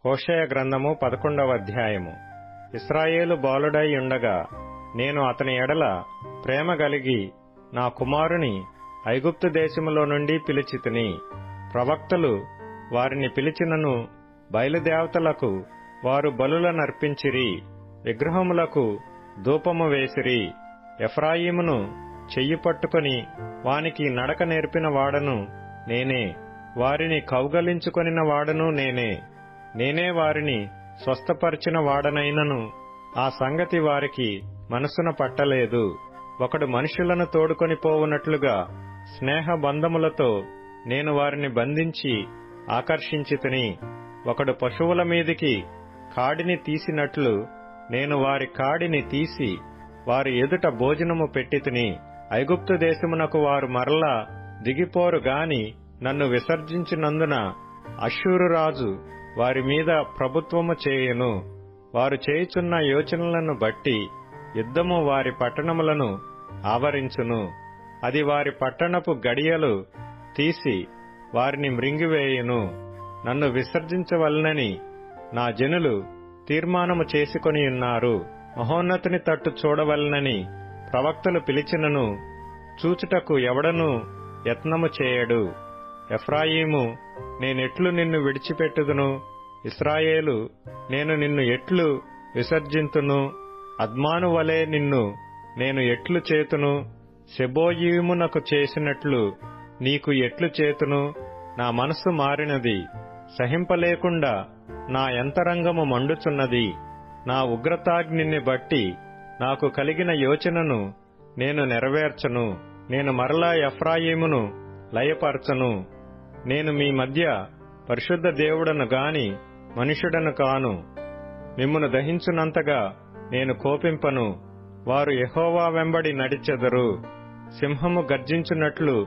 హోషేయ గ్రంథము 11వ అధ్యాయము. ఇశ్రాయేలు బాలుడై ఉండగా నేను అతని ఎడల ప్రేమ కలిగి నా కుమారుని ఐగుప్తు దేశములో నుండి పిలిచితిని. ప్రవక్తలు వారిని పిలిచినను బయలుదేవతలకు వారు బలులనర్పించిరి, విగ్రహములకు ధూపము వేసిరి. ఎఫ్రాయిమును చెయ్యి పట్టుకొని వానికి నడక నేర్పిన వాడను నేనే, వారిని కౌగలించుకొనిన వాడను నేనే. నేనే వారిని స్వస్థపరిచిన వాడనైనను ఆ సంగతి వారికి మనసున పట్టలేదు. ఒకడు మనుషులను తోడుకొని పోవునట్లుగా స్నేహబంధములతో నేను వారిని బంధించి ఆకర్షించితిని. ఒకడు పశువుల మీదికి కాడిని తీసినట్లు నేను వారి కాడిని తీసి వారి ఎదుట భోజనము పెట్టితిని. ఐగుప్తు దేశమునకు వారు మరలా దిగిపోరు గాని నన్ను విసర్జించినందున అష్షూరు రాజు వారి మీద ప్రభుత్వము చేయును. వారు చేయుచున్న యోచనలను బట్టి యుద్ధము వారి పట్టణములను ఆవరించును. అది వారి పట్టణపు గడియలు తీసి వారిని మృంగివేయును. నన్ను విసర్జించవలనని నా జనులు తీర్మానము చేసుకొని ఉన్నారు. మహోన్నతుని తట్టు చూడవలనని ప్రవక్తలు పిలిచినను చూచుటకు ఎవడనూ యత్నము చేయడు. ఎఫ్రాయిము, నేనెట్లు నిన్ను విడిచిపెట్టుదును? ఇశ్రాయేలు, నేను నిన్ను ఎట్లు విసర్జింతును? అద్మాను వలె నిన్ను నేను ఎట్లు చేతును? సెబోయీమునకు చేసినట్లు నీకు ఎట్లు చేతును? నా మనస్సు మారినది, సహింపలేకుండా నా యంతరంగము మండుచున్నది. నా ఉగ్రతాగ్నిని బట్టి నాకు కలిగిన యోచనను నేను నెరవేర్చను. నేను మరలా ఎఫ్రాయిమును లయపరచను. నేను మీ మధ్య పరిశుద్ధ దేవుడను గాని మనుషుడను కాను. మిమ్మును దహించునంతగా నేను కోపింపను. వారు యెహోవా వెంబడి నడిచెదరు. సింహము గర్జించున్నట్లు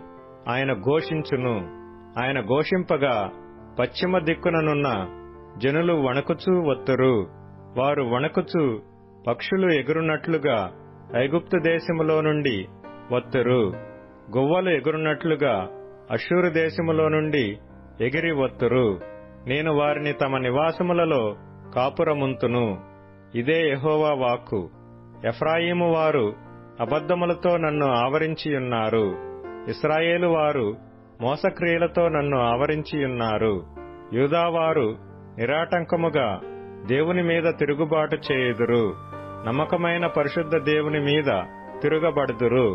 ఆయన ఘోషించును. ఆయన ఘోషింపగా పశ్చిమ దిక్కుననున్న జనులు వణకుచూ వత్తురు. వారు వణకుచూ పక్షులు ఎగురునట్లుగా ఐగుప్తు దేశములో నుండి వత్తురు. గువ్వలు ఎగురునట్లుగా అష్షూరు దేశములో నుండి ఎగిరి వత్తురు. నేను వారిని తమ నివాసములలో కాపురముంతును. ఇదే యెహోవా వాక్కు. ఎఫ్రాయిము వారు అబద్ధములతో నన్ను ఆవరించియున్నారు. ఇశ్రాయేలు వారు మోసక్రియలతో నన్ను ఆవరించియున్నారు. యూదావారు నిరాటంకముగా దేవుని మీద తిరుగుబాటు చేయుదురు. నమ్మకమైన పరిశుద్ధ దేవుని మీద తిరుగబడుదురు.